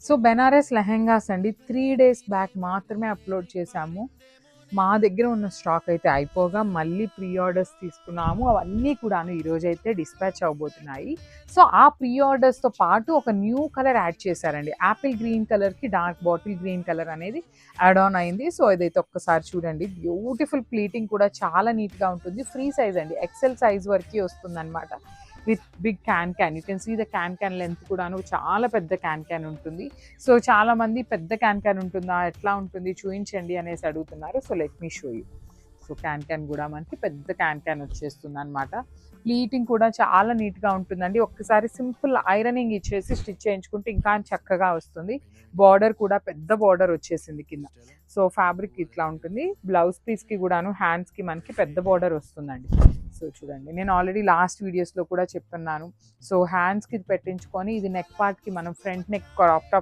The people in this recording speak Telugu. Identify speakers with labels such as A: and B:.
A: సో బెనారస్ లెహెంగాస్ అండి 3 డేస్ బ్యాక్ మాత్రమే అప్లోడ్ చేశాము. మా దగ్గర ఉన్న స్టాక్ అయితే అయిపోగా మళ్ళీ ప్రీ ఆర్డర్స్ తీసుకున్నాము. అవన్నీ కూడాను ఈరోజైతే డిస్పాచ్ అవ్వబోతున్నాయి. సో ఆ ప్రీ ఆర్డర్స్తో పాటు ఒక న్యూ కలర్ యాడ్ చేశారండి. యాపిల్ గ్రీన్ కలర్కి డార్క్ బాటిల్ గ్రీన్ కలర్ అనేది యాడ్ ఆన్ అయింది. సో ఇదైతే ఒక్కసారి చూడండి, బ్యూటిఫుల్ ప్లీటింగ్ కూడా చాలా నీట్గా ఉంటుంది. ఫ్రీ సైజ్ అండి, ఎక్సెల్ సైజ్ వరకు వస్తుంది అనమాట. With big can you can see the can length కూడాను చాలా పెద్ద క్యాన్ ఉంటుంది. సో చాలా మంది పెద్ద క్యాన్ ఉంటుందా, ఎట్లా ఉంటుంది చూపించండి అనేసి అడుగుతున్నారు. So let me show you. So can కూడా మనకి పెద్ద క్యాన్ వచ్చేస్తుంది అనమాట. ప్లీటింగ్ కూడా చాలా నీట్గా ఉంటుందండి. ఒక్కసారి సింపుల్ ఐరనింగ్ ఇచ్చేసి స్టిచ్ చేయించుకుంటే ఇంకా చక్కగా వస్తుంది. బార్డర్ కూడా పెద్ద బార్డర్ వచ్చేసింది కింద. సో ఫ్యాబ్రిక్ ఇట్లా ఉంటుంది. బ్లౌజ్ పీస్కి కూడాను హ్యాండ్స్కి మనకి పెద్ద బార్డర్ వస్తుందండి. సో చూడండి, నేను ఆల్రెడీ లాస్ట్ వీడియోస్లో కూడా చెప్తున్నాను. సో హ్యాండ్స్కి పెట్టించుకొని ఇది నెక్ పార్ట్కి మనం ఫ్రంట్ నెక్ క్రాప్ టాప్